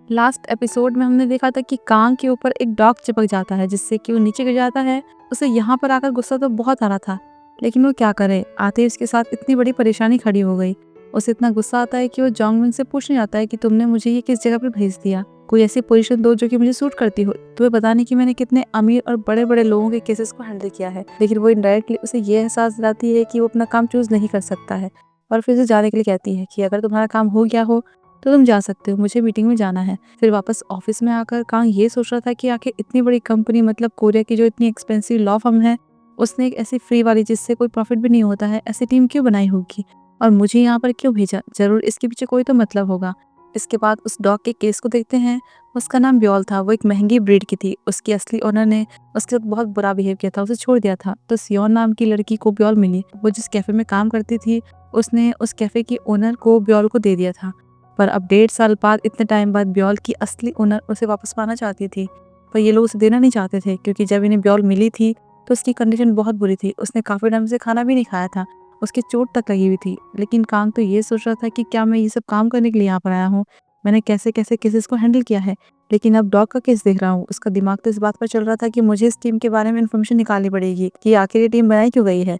Last episode में हमने देखा था कि कांग के ऊपर एक डॉग चिपक जाता है जिससे कि वो नीचे गिर जाता है। उसे यहाँ पर आकर गुस्सा तो बहुत आ रहा था, लेकिन वो क्या करे, आते ही उसके साथ इतनी बड़ी परेशानी खड़ी हो गई। उसे इतना गुस्सा आता है कि वो जोंगमिन से पूछने जाता है कि तुमने मुझे ये किस जगह पर भेज दिया, कोई ऐसी पोजीशन दो जो कि मुझे सूट करती हो। तुम्हें पता नहीं कि मैंने कितने अमीर और बड़े बड़े लोगों के केसेस को हैंडल किया है। लेकिन वो इनडायरेक्टली उसे ये एहसास दिलाती है कि वो अपना काम चूज नहीं कर सकता है और फिर उसे जाने के लिए कहती है कि अगर तुम्हारा काम हो गया हो तो तुम जा सकते हो, मुझे मीटिंग में जाना है। फिर वापस ऑफिस में आकर कांग ये सोच रहा था कि आखिर इतनी बड़ी कंपनी, मतलब कोरिया की जो इतनी एक्सपेंसिव लॉ फर्म है, उसने एक ऐसी फ्री वाली जिससे कोई प्रॉफिट भी नहीं होता है ऐसी टीम क्यों बनाई होगी और मुझे यहाँ पर क्यों भेजा। जरूर इसके पीछे कोई तो मतलब होगा। इसके बाद उस डॉग के केस को देखते हैं। उसका नाम ब्योल था। वो एक महंगी ब्रीड की थी। उसकी असली ओनर ने उसके साथ बहुत बुरा बिहेव किया था, उसे छोड़ दिया था। तो सियोन नाम की लड़की को ब्योल मिली। वो जिस कैफे में काम करती थी उसने उस कैफे की ओनर को ब्योल को दे दिया था। पर अब 1.5 साल बाद, इतने टाइम बाद, ब्योल की असली ओनर उसे वापस पाना चाहती थी, पर ये लोग उसे देना नहीं चाहते थे क्योंकि जब इन्हें ब्योल मिली थी तो उसकी कंडीशन बहुत बुरी थी। उसने काफी टाइम से खाना भी नहीं खाया था, उसकी चोट तक लगी हुई थी। लेकिन कांग तो ये सोच रहा था कि क्या मैं ये सब काम करने के लिए यहाँ पर आया हूँ, मैंने कैसे कैसे केसेस को हैंडल किया है। लेकिन अब डॉग का केस देख रहा हूँ, उसका दिमाग तो इस बात पर चल रहा था कि मुझे इस टीम के बारे में इन्फॉर्मेशन निकालनी पड़ेगी कि आखिर ये टीम बनाई क्यों गई है।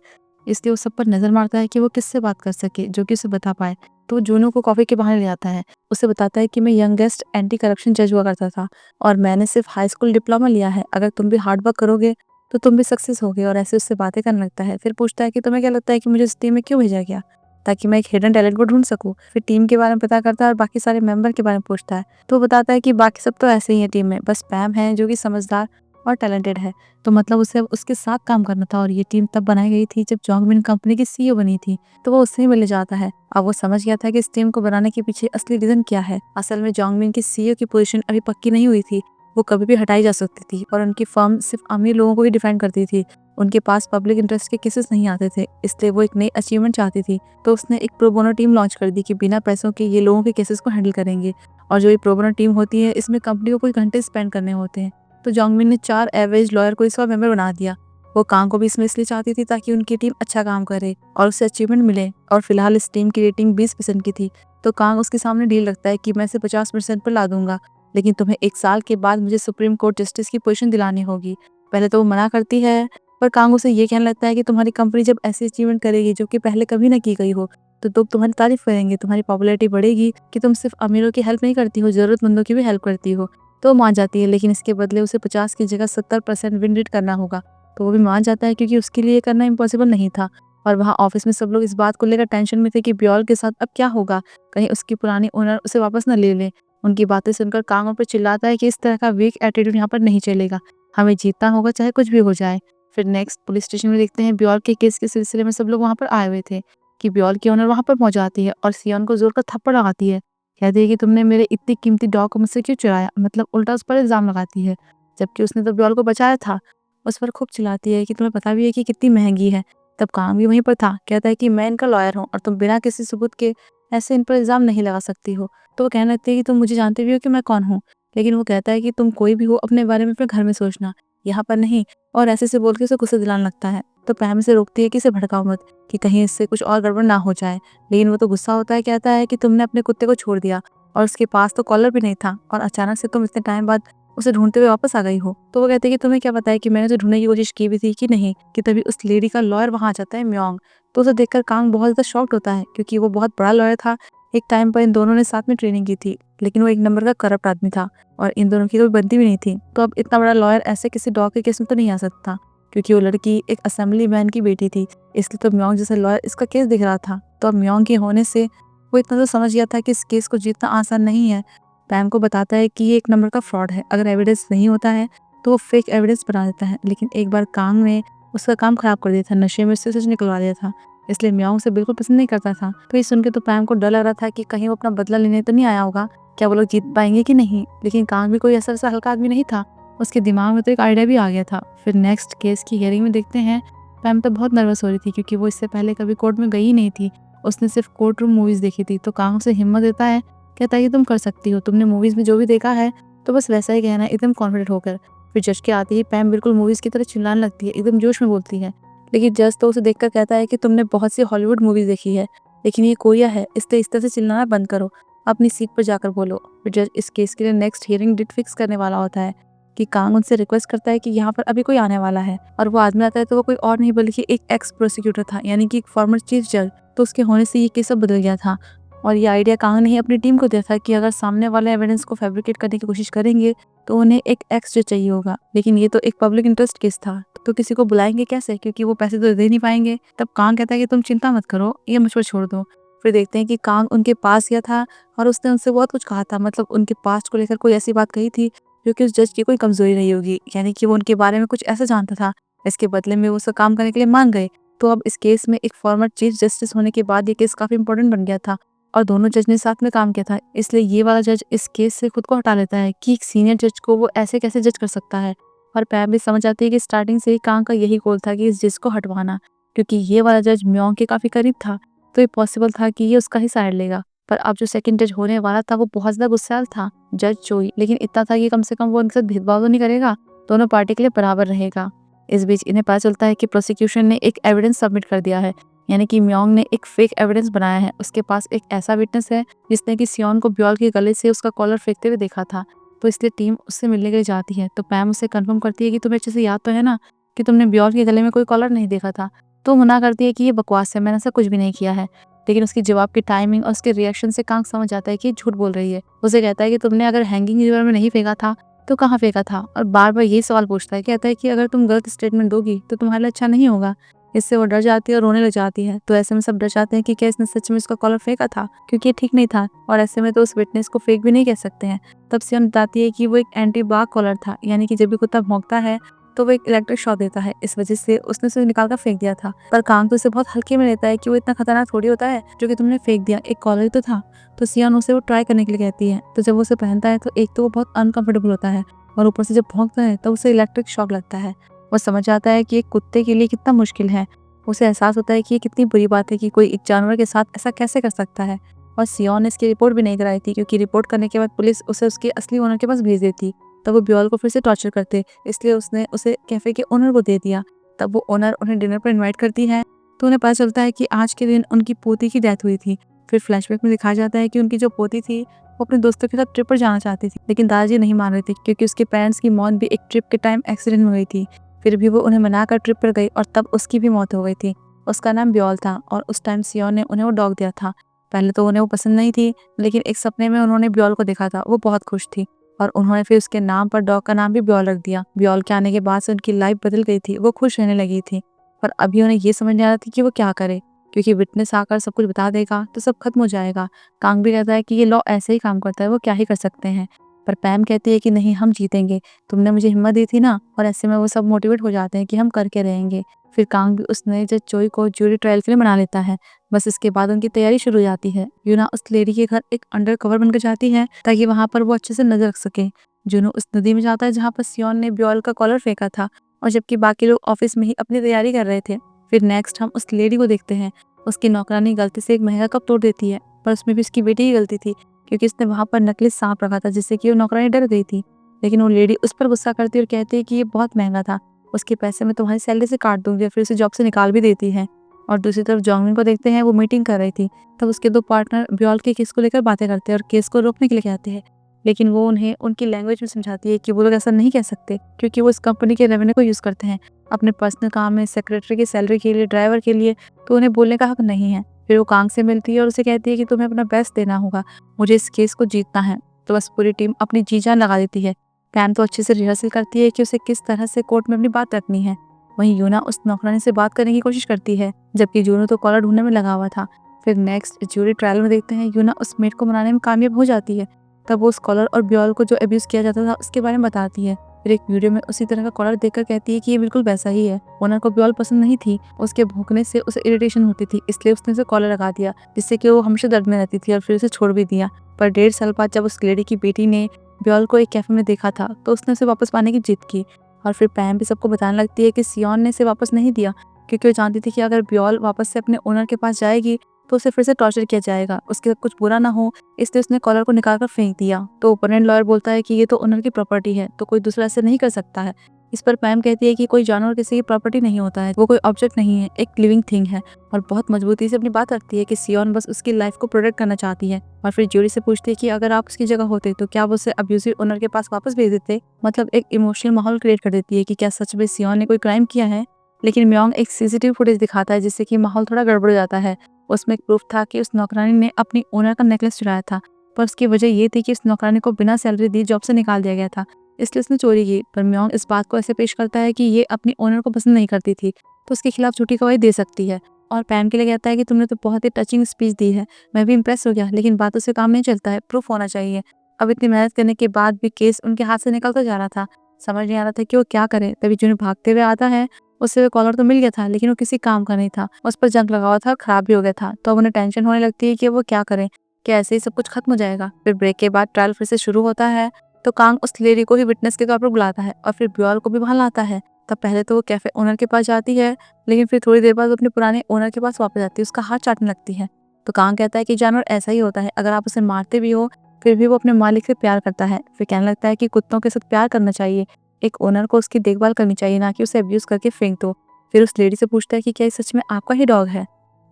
इसलिए वो सब पर नजर मारता है कि वो किससे बात कर सके जो कि उसे बता पाए। तो जूनू को कॉफी के बहाने ले आता है। उसे बताता है कि मैं यंगेस्ट एंटी करप्शन जज हुआ करता था और मैंने सिर्फ हाई स्कूल डिप्लोमा लिया है। अगर तुम भी हार्ड वर्क करोगे तो तुम भी सक्सेस होगे। और ऐसे उससे बातें करने लगता है। फिर पूछता है कि तुम्हें क्या लगता है कि मुझे इस टीम में क्यों भेजा गया, ताकि मैं एक हिडन टैलेंट को ढूंढ सकूं। फिर टीम के बारे में पता करता है और बाकी सारे मेंबर के बारे में पूछता है। तो वो बताता है कि बाकी सब तो ऐसे ही है टीम में, बस पैम है जो कि समझदार और टैलेंटेड है। तो मतलब उसे उसके साथ काम करना था। और ये टीम तब बनाई गई थी जब जोंगमिन कंपनी की सीईओ बनी थी। तो वो उससे ही मिलने जाता है। अब वो समझ गया था कि इस टीम को बनाने के पीछे असली रीजन क्या है। असल में जोंगमिन की सीईओ की पोजीशन अभी पक्की नहीं हुई थी, वो कभी भी हटाई जा सकती थी और उनकी फर्म सिर्फ अमीर लोगों को ही डिफेंड करती थी। उनके पास पब्लिक इंटरेस्ट के केसेस नहीं आते थे, इसलिए वो एक नई अचीवमेंट चाहती थी। तो उसने एक प्रो बोनो टीम लॉन्च कर दी कि बिना पैसों के ये लोगों के केसेस को हैंडल करेंगे। और जो ये प्रो बोनो टीम होती है, इसमें कंपनी को कुछ घंटे स्पेंड करने होते हैं। तो जोंगमिन ने 4 एवरेज लॉयर को इसका मेंबर बना दिया। वो कांग को भी इसमें इसलिए चाहती थी ताकि उनकी टीम अच्छा काम करे और उसे अचीवमेंट मिले। और फिलहाल इस टीम की रेटिंग 20% की थी। तो कांग उसके सामने डील रखता है कि मैं इसे 50% पर ला दूंगा, लेकिन तुम्हें 1 साल के बाद मुझे सुप्रीम कोर्ट जस्टिस की पोजीशन दिलानी होगी। पहले तो वो मना करती है, पर कांग उसे ये कहने लगता है कि तुम्हारी कंपनी जब ऐसी अचीवमेंट करेगी जो कि पहले कभी ना की गई हो, तो लोग तुम्हारी तारीफ करेंगे, तुम्हारी पॉपुलैरिटी बढ़ेगी कि तुम सिर्फ अमीरों की हेल्प नहीं करती हो, जरूरतमंदों की भी हेल्प करती हो। तो वो मान जाती है, लेकिन इसके बदले उसे 50 की जगह 70% विन रेट करना होगा। तो वो भी मान जाता है क्योंकि उसके लिए करना इम्पॉसिबल नहीं था। और वहाँ ऑफिस में सब लोग इस बात को लेकर टेंशन में थे कि ब्योल के साथ अब क्या होगा, कहीं उसकी पुरानी ओनर उसे वापस न ले ले। उनकी बातें सुनकर कांग उन पर चिल्लाता है कि इस तरह का वीक एटीट्यूड यहाँ पर नहीं चलेगा, हमें जीतना होगा चाहे कुछ भी हो जाए। फिर नेक्स्ट पुलिस स्टेशन में देखते हैं ब्योल के केस के सिलसिले में सब लोग वहाँ पर आए हुए थे कि ब्योल की ओनर वहाँ पर पहुंच जाती है और सियोन को जोर का थप्पड़ लगाती है। कहती है कि तुमने मेरे इतनी कीमती डॉग को मुझसे क्यों चुराया, मतलब उल्टा उस पर इल्जाम लगाती है, जबकि उसने तो ब्योल को बचाया था। उस पर खूब चिल्लाती है कि तुम्हें पता भी है कि कितनी महंगी है। तब काम भी वहीं पर था। कहता है कि मैं इनका लॉयर हूँ और तुम बिना किसी सबूत के ऐसे इन पर इल्जाम नहीं लगा सकती हो। तो वो कहने लगती है कि तुम मुझे जानते भी हो कि मैं कौन हूँ। लेकिन वो कहता है कि तुम कोई भी हो, अपने बारे में अपने घर में सोचना, यहाँ पर नहीं। और ऐसे बोल के उसे गुस्सा दिलाने लगता है। तो पैम से रोकती है कि इसे भड़काओ मत, कि कहीं इससे कुछ और गड़बड़ ना हो जाए। लेकिन वो तो गुस्सा होता है, कहता है कि तुमने अपने कुत्ते को छोड़ दिया और उसके पास तो कॉलर भी नहीं था और अचानक से तुम इतने टाइम बाद उसे ढूंढते हुए वापस आ गई हो। तो वो कहते हैं कि तुम्हें क्या पता है कि मैंने उसे ढूंढने की कोशिश की भी थी कि नहीं। कि तभी उस लेडी का लॉयर वहां आ जाता है, म्योंग। तो उसे देखकर कांग बहुत ज्यादा शॉक्ड होता है क्योंकि वो बहुत बड़ा लॉयर था। एक टाइम पर इन दोनों ने साथ में ट्रेनिंग की थी, लेकिन वो एक नंबर का करप्ट आदमी था और इन दोनों की कोई बनती भी नहीं थी। तो अब इतना बड़ा लॉयर ऐसे किसी डॉग के केस में तो नहीं आ सकता, क्योंकि वो लड़की एक असेंबली मैन की बेटी थी। इसलिए तो म्योंग जैसे लॉयर इसका केस दिख रहा था। तो अब म्योंग के होने से वो इतना तो समझ गया था कि इस केस को जीतना आसान नहीं है। पैम को बताता है कि ये एक नंबर का फ्रॉड है, अगर एविडेंस नहीं होता है तो वो फेक एविडेंस बना देता है। लेकिन एक बार कांग ने उसका काम खराब कर दिया था, नशे में से सच निकलवा दिया था, इसलिए म्योंग से बिल्कुल पसंद नहीं करता था। तो ये सुन के तो पैम को डर लग रहा था कि कहीं वो अपना बदला लेने तो नहीं आया होगा, क्या वो लोग जीत पाएंगे कि नहीं। लेकिन कांग भी कोई ऐसा हल्का आदमी नहीं था, उसके दिमाग में तो एक आइडिया भी आ गया था। फिर नेक्स्ट केस की हियरिंग में देखते हैं पैम तो बहुत नर्वस हो रही थी क्योंकि वो इससे पहले कभी कोर्ट में गई ही नहीं थी, उसने सिर्फ कोर्ट रूम मूवीज देखी थी। तो कांग उसे हिम्मत देता है, कहता है कि तुम कर सकती हो, तुमने मूवीज में जो भी देखा है तो बस वैसा ही कहना है, एकदम कॉन्फिडेंट होकर। फिर जज के आते ही पैम बिल्कुल मूवीज की तरह चिल्लाने लगती है, एकदम जोश में बोलती है। लेकिन जज तो उसे देखकर कहता है कि तुमने बहुत सी हॉलीवुड मूवीज देखी है, लेकिन ये कोरिया है, इसलिए इस तरह से चिल्लाना बंद करो अपनी सीट पर जाकर बोलो। फिर जज इस केस के लिए नेक्स्ट हियरिंग डेट फिक्स करने वाला होता है कि कांग उनसे रिक्वेस्ट करता है कि यहाँ पर अभी कोई आने वाला है, और वो आदमी आता है तो वो कोई और नहीं बल्कि एक एक्स प्रोसिक्यूटर था, यानी कि एक फॉर्मर चीफ जज। तो उसके होने से ये केस अब बदल गया था, और ये आइडिया कांग ने ही अपनी टीम को दिया था कि अगर सामने वाले एविडेंस को फैब्रिकेट करने की कोशिश करेंगे तो उन्हें एक एक्स जज चाहिए होगा। लेकिन ये तो एक पब्लिक इंटरेस्ट केस था, तो किसी को बुलाएंगे कैसे, क्योंकि वो पैसे तो दे नहीं पाएंगे। तब कांग कहता है कि तुम चिंता मत करो, ये मुझ पर छोड़ दो। फिर देखते हैं कि कांग उनके पास गया था और उसने उनसे बहुत कुछ कहा था, मतलब उनके पास्ट को लेकर कोई ऐसी बात कही थी जो कि उस जज की कोई कमजोरी रही होगी, यानी कि वो उनके बारे में कुछ ऐसा जानता था। इसके बदले में वो उसका काम करने के लिए मान गए। तो अब इस केस में एक फॉर्मर चीफ जस्टिस होने के बाद ये केस काफी इंपॉर्टेंट बन गया था, और दोनों जज ने साथ में काम किया था। इसलिए ये वाला जज इस केस से खुद को हटा लेता है कि एक सीनियर जज को वो ऐसे कैसे जज कर सकता है। और पैम भी समझ आती है कि स्टार्टिंग से ही कांग का यही गोल था कि इस जज को हटवाना, क्योंकि ये वाला जज म्योंग के काफी करीब था, तो ये पॉसिबल था कि ये उसका ही साइड लेगा। पर अब जो सेकंड जज होने वाला था वो बहुत ज्यादा गुस्सैल था, जज चोई, लेकिन इतना था कि कम से कम वो उनके साथ भेदभाव तो नहीं करेगा, दोनों पार्टी के लिए बराबर रहेगा। इस बीच इन्हें पता चलता है कि प्रोसिक्यूशन ने एक एविडेंस सबमिट कर दिया है, यानी कि म्योंग ने एक फेक एविडेंस बनाया है। उसके पास एक ऐसा विटनेस है जिसने कि सियोन को ब्योल के गले से उसका कॉलर फेंकते हुए देखा था। तो इसलिए टीम उससे मिलने के लिए जाती है। तो पैम उससे कंफर्म करती है कि तुम्हें अच्छे से याद तो है ना कि तुमने ब्योल के गले में कोई कॉलर नहीं देखा था। तो मना करती है कि ये बकवास है, मैंने ऐसा कुछ भी नहीं किया है। लेकिन उसकी जवाब की टाइमिंग और उसके रिएक्शन से कांग समझ जाता है कि झूठ बोल रही है। उसे कहता है कि तुमने अगर हैंगिंग रिवर में नहीं फेंका था तो कहाँ फेंका था, और बार बार यही सवाल पूछता है। कहता है कि अगर तुम गलत स्टेटमेंट दोगी तो तुम्हारे लिए अच्छा नहीं होगा। इससे वो डर जाती है और रोने लग जाती है। तो ऐसे में सब डर जाते हैं कि क्या इसने सच में उसका कॉलर फेंका था, क्योंकि ये ठीक नहीं था, और ऐसे में तो उस विटनेस को फेक भी नहीं कह सकते हैं। तब सियोन बताती है कि वो एक एंटी बाग कॉलर था, यानी कि जब भी कुत्ता भौंकता है तो वो एक इलेक्ट्रिक शॉक देता है, इस वजह से उसने उसे निकाल कर फेंक दिया था। पर कांग तो उसे बहुत हल्के में लेता है कि वो इतना खतरनाक थोड़ी होता है जो कि तुमने फेंक दिया, एक कॉलर ही तो था। तो सियोन उसे वो ट्राई करने के लिए कहती है। तो जब वो उसे पहनता है तो एक तो वो बहुत अनकंफर्टेबल होता है, और ऊपर से जब भौंकता है तब उसे इलेक्ट्रिक शॉक लगता है। वो समझ जाता है कि एक कुत्ते के लिए कितना मुश्किल है। उसे एहसास होता है कि ये कितनी बुरी बात है कि कोई एक जानवर के साथ ऐसा कैसे कर सकता है। और सियोन ने इसकी रिपोर्ट भी नहीं कराई थी, क्योंकि रिपोर्ट करने के बाद पुलिस उसे उसके असली ओनर के पास भेज देती। तब वो ब्योल को फिर से टॉर्चर करते, इसलिए उसने उसे कैफे के ओनर को दे दिया। तब वो ओनर उन्हें डिनर पर इन्वाइट करती है, तो उन्हें पता चलता है कि आज के दिन उनकी पोती की डेथ हुई थी। फिर फ्लैशबैक में दिखाया जाता है कि उनकी जो पोती थी वो अपने दोस्तों के साथ ट्रिप पर जाना चाहती थी, लेकिन दादाजी नहीं मान रहे थे, क्योंकि उसके पेरेंट्स की मौत भी एक ट्रिप के टाइम एक्सीडेंट में हुई थी। फिर भी वो उन्हें मनाकर ट्रिप पर गई, और तब उसकी भी मौत हो गई थी। उसका नाम ब्योल था, और उस टाइम सियोन ने उन्हें वो डॉग दिया था। पहले तो उन्हें वो पसंद नहीं थी, लेकिन एक सपने में उन्होंने ब्योल को देखा था, वो बहुत खुश थी, और उन्होंने फिर उसके नाम पर डॉग का नाम भी ब्योल रख दिया। ब्योल के आने के बाद से उनकी लाइफ बदल गई थी, वो खुश रहने लगी थी। पर अभी उन्हें ये समझ नहीं आ रहा था कि वो क्या करे, क्योंकि विटनेस आकर सब कुछ बता देगा तो सब खत्म हो जाएगा। कांग भी कहता है कि ये लॉ ऐसे ही काम करता है, वो क्या ही कर सकते हैं। पर पैम कहती है कि नहीं, हम जीतेंगे, तुमने मुझे हिम्मत दी थी ना। और ऐसे में वो सब मोटिवेट हो जाते हैं कि हम करके रहेंगे। फिर कांग भी उस नए जज चोई को ज्यूरी ट्रायल के लिए मना लेता है। बस इसके बाद उनकी तैयारी शुरू हो जाती है। यूना उस लेडी के घर एक अंडर कवर बनकर जाती है ताकि वहां पर वो अच्छे से नजर रख सके। जुनू उस नदी में जाता है जहाँ पर सियोन ने ब्योल का कॉलर फेंका था, और जबकि बाकी लोग ऑफिस में ही अपनी तैयारी कर रहे थे। फिर नेक्स्ट हम उस लेडी को देखते हैं। उसकी नौकरानी गलती से एक महंगा कप तोड़ देती है, पर उसमें भी उसकी बेटी की गलती थी, क्योंकि उसने वहां पर नकली सांप रखा था, जिससे कि वो नौकरानी डर गई थी। लेकिन वो लेडी उस पर गुस्सा करती है और कहती है कि ये बहुत महंगा था, उसके पैसे मैं तुम्हारी सैलरी से काट दूंगी, और फिर उसे जॉब से निकाल भी देती है। और दूसरी तरफ जोंगमिन को देखते हैं, वो मीटिंग कर रही थी। तब उसके दो पार्टनर ब्योल के केस को लेकर बातें करते हैं और केस को रोकने के लिए कहते हैं, लेकिन वो उन्हें उनकी लैंग्वेज में समझाती है कि वो लोग ऐसा नहीं कह सकते, क्योंकि वो इस कंपनी के रेवेन्यू को यूज़ करते हैं अपने पर्सनल काम में, सेक्रेटरी की सैलरी के लिए, ड्राइवर के लिए, तो उन्हें बोलने का हक नहीं है। फिर वो कांग से मिलती है और उसे कहती है कि तुम्हें अपना बेस्ट देना होगा, मुझे इस केस को जीतना है। तो बस पूरी टीम अपनी जी जान लगा देती है। पैम तो अच्छे से रिहर्सल करती है कि उसे किस तरह से कोर्ट में अपनी बात रखनी है। वहीं यूना उस नौकरानी से बात करने की कोशिश करती है, जबकि जूनो तो कॉलर ढूंढने में लगा हुआ था। फिर नेक्स्ट ज्यूरी ट्रायल में देखते हैं यूना उस मेट को मनाने में कामयाब हो जाती है। तब वो उस कॉलर और ब्योल को जो अब्यूज किया जाता था उसके बारे में बताती है। फिर एक वीडियो में उसी तरह का कॉलर देखकर कहती है कि ये बिल्कुल वैसा ही है। ओनर को ब्योल पसंद नहीं थी, उसके भौंकने से उसे इरिटेशन होती थी, इसलिए उसने उसे कॉलर लगा दिया, जिससे कि वो हमेशा दर्द में रहती थी, और फिर उसे छोड़ भी दिया। पर 1.5 साल बाद जब उस लेडी की बेटी ने ब्योल को एक कैफे में देखा था, तो उसने उसे वापस पाने की जिद की। और फिर पैम भी सबको बताने लगती है कि सियोन ने इसे वापस नहीं दिया, क्योंकि वो जानती थी कि अगर ब्योल वापस से अपने ओनर के पास जाएगी तो उसे फिर से टॉर्चर किया जाएगा, उसके साथ कुछ बुरा ना हो, इसलिए उसने कॉलर को निकाल कर फेंक दिया। तो ओपोनेंट लॉयर बोलता है कि ये तो ओनर की प्रॉपर्टी है, तो कोई दूसरा ऐसे नहीं कर सकता है। इस पर पैम कहती है कि कोई जानवर किसी की प्रॉपर्टी नहीं होता है, वो कोई ऑब्जेक्ट नहीं है, एक लिविंग थिंग है। और बहुत मजबूती से अपनी बात रखती है कि सियोन बस उसकी लाइफ को प्रोटेक्ट करना चाहती है। और फिर ज्यूरी से पूछती है कि अगर आप उसकी जगह होते तो क्या आप उसे अब्यूसिव ओनर के पास वापस भेज देते। मतलब एक इमोशनल माहौल क्रिएट कर देती है कि क्या सच में सियोन ने कोई क्राइम किया है। लेकिन म्योंग एक सीसीटीवी फुटेज दिखाता है जिससे कि माहौल थोड़ा गड़बड़ जाता है। उसमें एक प्रूफ था कि उस नौकरानी ने अपनी ओनर का नेकलेस चुराया था, पर उसकी वजह ये थी कि उस नौकरानी को बिना सैलरी दी जॉब से निकाल दिया गया था, इसलिए उसने चोरी की। पर म्योंग इस बात को ऐसे पेश करता है कि ये अपनी ओनर को पसंद नहीं करती थी, तो उसके खिलाफ झूठी गवाही दे सकती है। और पैम के लिए कहता है कि तुमने तो बहुत ही टचिंग स्पीच दी है, मैं भी इंप्रेस हो गया, लेकिन बातों से काम नहीं चलता है, प्रूफ होना चाहिए। अब इतनी मेहनत करने के बाद भी केस उनके हाथ से निकलता जा रहा था। समझ नहीं आ रहा था कि वो क्या करे। तभी जूनियर भागते हुए आता है। उससे वो कॉलर तो मिल गया था, लेकिन वो किसी काम का नहीं था, उस पर जंग लगा हुआ था और खराब भी हो गया था। तो अब उन्हें टेंशन होने लगती है कि वो क्या करें, क्या ऐसे ही सब कुछ खत्म हो जाएगा। फिर ब्रेक के बाद ट्रायल फिर से शुरू होता है। तो कांग उस लेडी को ही विटनेस के तौर पर बुलाता है और फिर ब्योल को भी वहां लाता है। तब पहले तो वो कैफे ओनर के पास जाती है, लेकिन फिर थोड़ी देर बाद वो अपने पुराने ओनर के पास वापस जाती है, उसका हाथ चाटने लगती है। तो कांग कहता है कि जानवर ऐसा ही होता है, अगर आप उसे मारते भी हो फिर भी वो अपने मालिक से प्यार करता है। फिर कहने लगता है कि कुत्तों के साथ प्यार करना चाहिए, एक ओनर को उसकी देखभाल करनी चाहिए, ना कि उसे अब्यूज करके फेंक दो। फिर उस लेडी से पूछता है कि क्या ये सच में आपका ही डॉग है।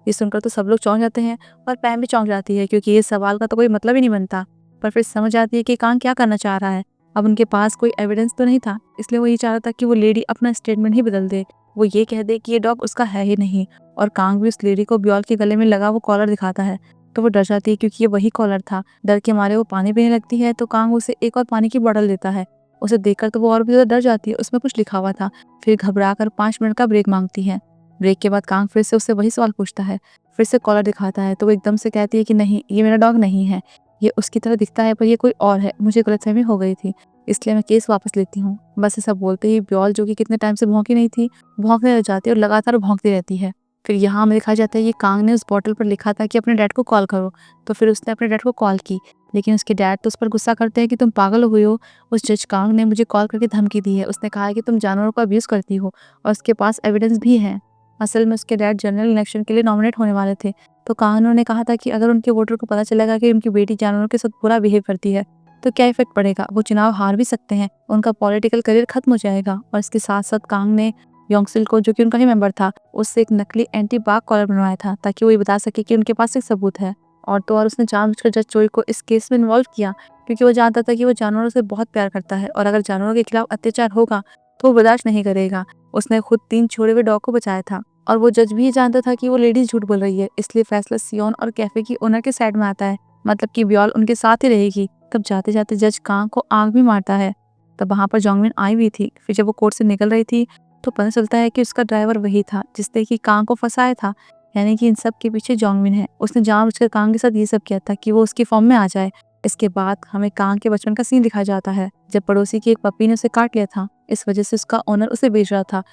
ये सुनकर तो सब लोग चौंक जाते हैं और पैम भी चौंक जाती है, क्योंकि ये सवाल का तो कोई मतलब ही नहीं बनता। पर फिर समझ आती है कि कांग क्या करना चाह रहा है। अब उनके पास कोई एविडेंस तो नहीं था, इसलिए वो ये चाह रहा था कि वो लेडी अपना स्टेटमेंट ही बदल दे, वो ये कह दे कि ये डॉग उसका है ही नहीं। और कांग भी उस लेडी को ब्योल के गले में लगा वो कॉलर दिखाता है, तो वो डर जाती है क्योंकि ये वही कॉलर था। डर के मारे वो पानी पीने लगती है, तो कांग उसे एक और पानी की बोतल देता है। उसे देखकर तो वो और भी ज्यादा डर जाती है, उसमें कुछ लिखा हुआ था। फिर घबरा कर 5 मिनट का ब्रेक मांगती है। ब्रेक के बाद कांग फिर से उससे वही सवाल पूछता है, फिर से कॉलर दिखाता है, तो वो एकदम से कहती है कि नहीं, ये मेरा डॉग नहीं है, ये उसकी तरह दिखता है पर ये कोई और है, मुझे गलतफहमी हो गई थी, इसलिए मैं केस वापस लेती हूँ। बस ऐसा बोलते ही ब्योल, जो कि कितने टाइम से भौंकी नहीं थी, भौंकने लग जाती है और लगातार भौंकती रहती है। फिर यहाँ हमें दिखाया जाता है कि कांग ने उस बॉटल पर लिखा था कि अपने डैड को कॉल करो, तो फिर उसने अपने डैड को कॉल की, लेकिन उसके डैड तो उस पर गुस्सा करते हैं कि तुम पागल हुई हो, उस जज कांग ने मुझे कॉल करके धमकी दी है, उसने कहा है कि तुम जानवरों को अब्यूज करती हो और उसके पास एविडेंस भी है। असल में उसके डैड जनरल इलेक्शन के लिए नॉमिनेट होने वाले थे, तो कांग ने कहा था कि अगर उनके वोटर को पता चलेगा कि उनकी बेटी जानवरों के साथ बुरा बिहेव करती है तो क्या इफेक्ट पड़ेगा, वो चुनाव हार भी सकते हैं, उनका पॉलिटिकल करियर खत्म हो जाएगा। और इसके साथ साथ कांग ने योंगसिल को, जो कि उनका ही मेंबर था, उससे एक नकली एंटी बाघ कॉलर बनवाया था ताकि वो ये बता सके कि उनके पास एक सबूत है। और तो और उसने जानबूझकर जज चोई को इस केस में इन्वॉल्व किया, क्योंकि वो जानता था कि वो जानवरों से बहुत प्यार करता है और अगर जानवरों के खिलाफ अत्याचार होगा तो वो बर्दाश्त नहीं करेगा। उसने खुद 3 छोड़े हुए डॉग को बचाया था और वो जज भी ये जानता था कि वो लेडीज झूठ बोल रही है, इसलिए फैसला सियोन और कैफे की ओनर के साइड में आता है, मतलब कि ब्योल उनके साथ ही रहेगी। तब जाते जाते जज कांग को आग भी मारता है। तब वहां पर जोंगमिन आई हुई थी। फिर जब वो कोर्ट से निकल रही थी तो पता चलता है कि उसका ड्राइवर वही था जिसने कि कांग को फंसाया था, यानी कि इन सब के पीछे जोंगमिन है। उसने जानबूझकर कांग के साथ ये सब किया था कि वो उसकी फॉर्म में आ जाए। इसके बाद हमें कांग के बचपन का सीन दिखाया जाता है, जब पड़ोसी की एक पपी ने उसे काट लिया था, इस वजह से उसका ओनर उसे बेच रहा था।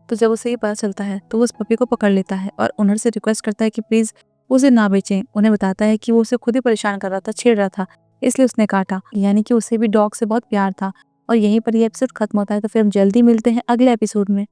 तो जब उसे ये पता चलता है तो वो उस पपी को पकड़ लेता है और ओनर से रिक्वेस्ट करता है कि प्लीज उसे ना बेचें। उन्हें बताता है कि वो उसे खुद ही परेशान कर रहा था, छेड़ रहा था, इसलिए उसने काटा, यानी कि उसे भी डॉग से बहुत प्यार था। और यहीं पर ये एपिसोड खत्म होता है। तो फिर हम जल्दी मिलते हैं अगले एपिसोड में।